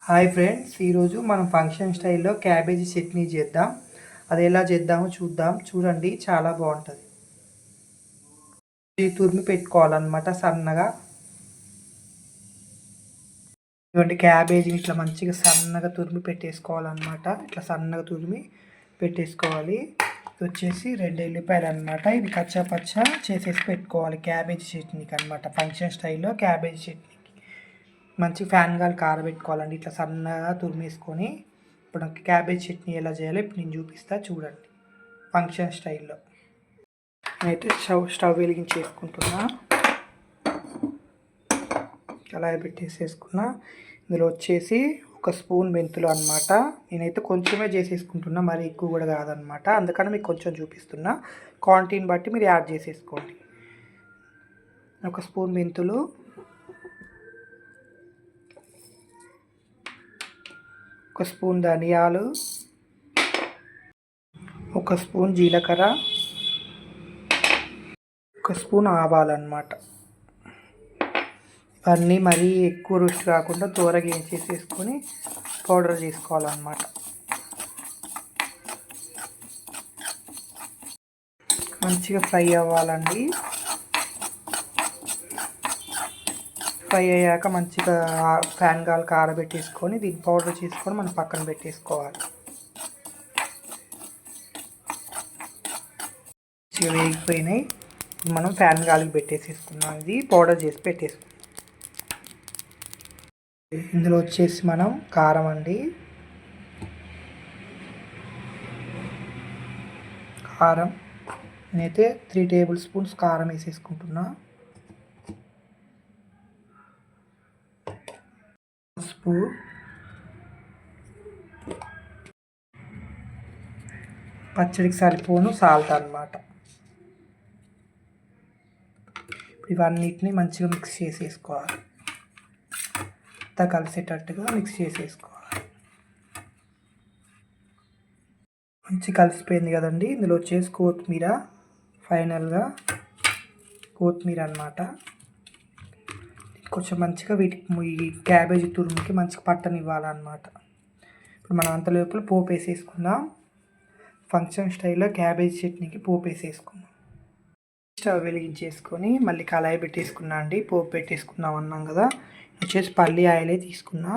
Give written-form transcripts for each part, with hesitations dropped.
Hi friends, ఈరోజు మనం function స్టైల్లో క్యాబేజీ చట్నీ చేద్దాం. అది ఎలా చేద్దామో చూద్దాం. చూడండి, చాలా బాగుంటుంది. ఇది తురిమి పెట్టుకోవాలన్నమాట సన్నగా. ఇటువంటి క్యాబేజీని ఇట్లా మంచిగా సన్నగా తురిమి పెట్టేసుకోవాలన్నమాట. ఇట్లా సన్నగా తురిమి పెట్టేసుకోవాలి. ఇది వచ్చేసి 2 ఎల్లిపాయలు అనమాట. ఇది కచ్చా పచ్చా చేసేసి పెట్టుకోవాలి క్యాబేజీ చట్నీకి అనమాట. ఫంక్షన్ స్టైల్లో క్యాబేజీ చట్నీ మంచి ఫ్యాన్ గాలి కారబెట్టుకోవాలండి. ఇట్లా సన్నగా తురిమేసుకొని ఇప్పుడు క్యాబేజ్ చట్నీ ఎలా చేయాలో ఇప్పుడు నేను చూపిస్తా చూడండి. ఫంక్షన్ స్టైల్లో నేనైతే స్టవ్ వెలిగించేసుకుంటున్నా. కళాయి పెట్టేసేసుకున్నా. ఇందులో వచ్చేసి 1 స్పూన్ మెంతులు అనమాట. నేనైతే కొంచెమే చేసేసుకుంటున్నా, మరి ఎక్కువ కూడా కాదనమాట. అందుకని మీకు కొంచెం చూపిస్తున్నా. క్వాంటిటీని బట్టి మీరు యాడ్ చేసేసుకోండి. 1 స్పూన్ మెంతులు, 1 స్పూన్ ధనియాలు, 1 స్పూన్ జీలకర్ర, 1 స్పూన్ ఆవాలన్నమాట. ఇవన్నీ మరీ ఎక్కువ రుచి కాకుండా త్వరగా ఏం చేసేసుకొని పౌడర్ చేసుకోవాలన్నమాట. మంచిగా ఫ్రై అవ్వాలండి. ఫ్రై అయ్యాక మంచిగా ఫ్యాన్ గాలి కారబెట్టేసుకొని దీన్ని పౌడర్ చేసుకొని మనం పక్కన పెట్టేసుకోవాలి. మంచిగా వేగిపోయినాయి. మనం ఫ్యాన్ గాలికి పెట్టేసేసుకున్నాం. ఇది పౌడర్ చేసి పెట్టేసుకున్నాం. ఇందులో వచ్చేసి మనం కారం అండి. కారం నేనైతే 3 టేబుల్ స్పూన్స్ కారం వేసేసుకుంటున్నా. పసుపు, పచ్చడికి సరిపోను సాల్ట్ అన్నమాట. ఇవన్నిటిని మంచిగా మిక్స్ చేసేసుకోవాలి. అంతా కలిసేటట్టుగా మిక్స్ చేసేసుకోవాలి. మంచి కలిసిపోయింది కదండి. ఇందులో వచ్చేసి కొత్తిమీర, ఫైనల్గా కొత్తిమీర అన్నమాట. కొంచెం మంచిగా ఈ క్యాబేజీ తురుముకి మంచిగా పట్టనివ్వాలన్నమాట. ఇప్పుడు మనం అంతలోపల పోపు వేసేసుకుందాం. ఫంక్షన్ స్టైల్లో క్యాబేజీ చట్నీకి పోపు వేసేసుకుందాం. స్టవ్ వెలిగించేసుకొని మళ్ళీ కళాయి పెట్టేసుకున్నా అండి. పోపు పెట్టేసుకుందాం అన్నాం కదా. వచ్చేసి పల్లి ఆయిలే తీసుకున్నా.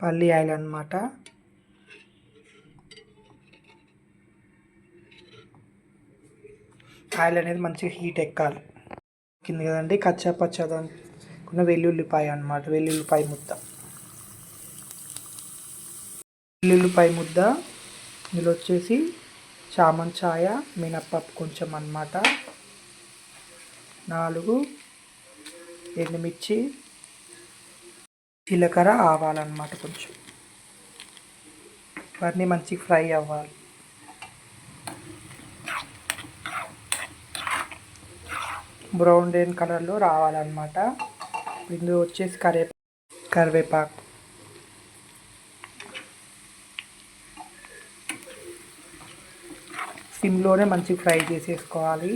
పల్లి ఆయిల్ అన్నమాట. ఆయిల్ అనేది మంచిగా హీట్ ఎక్కాలి. కింద కదండి కచ్చా పచ్చా దానికి వెల్లుల్లిపాయ అన్నమాట. వెల్లుల్లిపాయ ముద్ద, ఇందులో వచ్చేసి చామంచాయ, మినప్పప్పు కొంచెం అన్నమాట. 4 ఎండుమిర్చి, జీలకర్ర, ఆవాలన్నమాట కొంచెం. ఇవన్నీ మంచిగా ఫ్రై అవ్వాలి. బ్రౌన్ రెడ్ కలర్లో రావాలన్నమాట. ఇందులో వచ్చేసి కరివేపాకు, సిమ్లోనే మంచిగా ఫ్రై చేసేసుకోవాలి.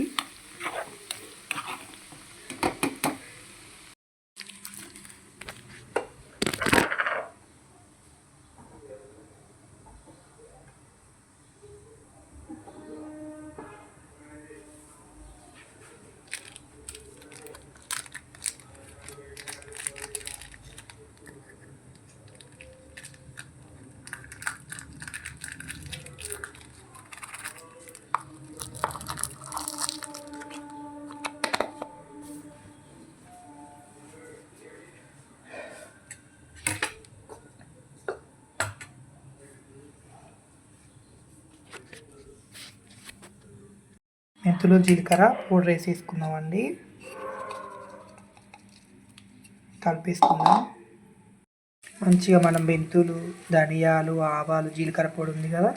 మెంతులు, జీలకర్ర పౌడర్ వేసేసుకుందామండి. కలిపేసుకుందాం. మంచిగా మనం మెంతులు, ధనియాలు, ఆవాలు, జీలకర్ర పొడి ఉంది కదా,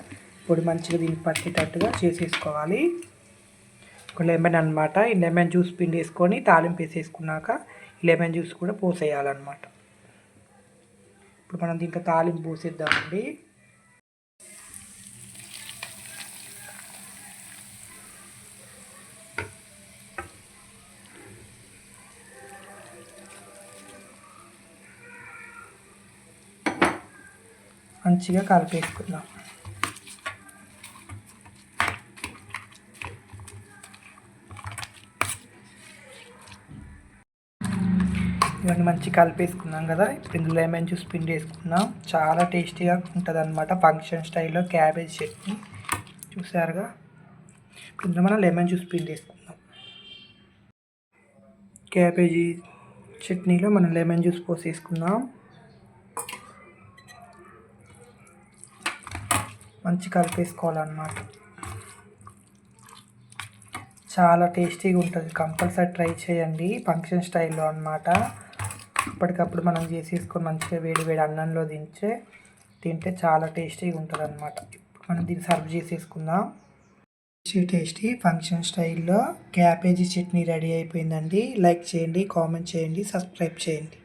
పొడి మంచిగా దీనికి పట్టేటట్టుగా చేసేసుకోవాలి. ఒక లెమన్ అనమాట. ఈ లెమన్ జ్యూస్ పిండి వేసుకొని తాలింపు వేసేసుకున్నాక లెమన్ జ్యూస్ కూడా పోసేయాలన్నమాట. ఇప్పుడు మనం దీంట్లో తాలింపు పోసేద్దామండి. మంచిగా కలిపేసుకుందాం. ఇవన్నీ మంచిగా కలిపేసుకున్నాం కదా. ఇప్పుడు ఇందులో లెమన్ జ్యూస్ పిండి వేసుకున్నాం. చాలా టేస్టీగా ఉంటుంది అనమాట ఫంక్షన్ స్టైల్లో క్యాబేజ్ చట్నీ. చూసారుగా. ఇందులో మనం లెమన్ జ్యూస్ పిండి వేసుకుందాం. క్యాబేజీ చట్నీలో మనం లెమన్ జ్యూస్ పోసేసుకుందాం. మంచి కలిపేసుకోవాలన్నమాట. చాలా టేస్టీగా ఉంటుంది. కంపల్సరీ ట్రై చేయండి. ఫంక్షన్ స్టైల్లో అన్నమాట. ఇప్పటికప్పుడు మనం చేసేసుకొని మంచిగా వేడి వేడి అన్నంలో తింటే చాలా టేస్టీగా ఉంటుంది అన్నమాట. మనం దీన్ని సర్వ్ చేసేసుకుందాం. టేస్టీ ఫంక్షన్ స్టైల్లో క్యాబేజీ చట్నీ రెడీ అయిపోయిందండి. లైక్ చేయండి, కామెంట్ చేయండి, సబ్స్క్రైబ్ చేయండి.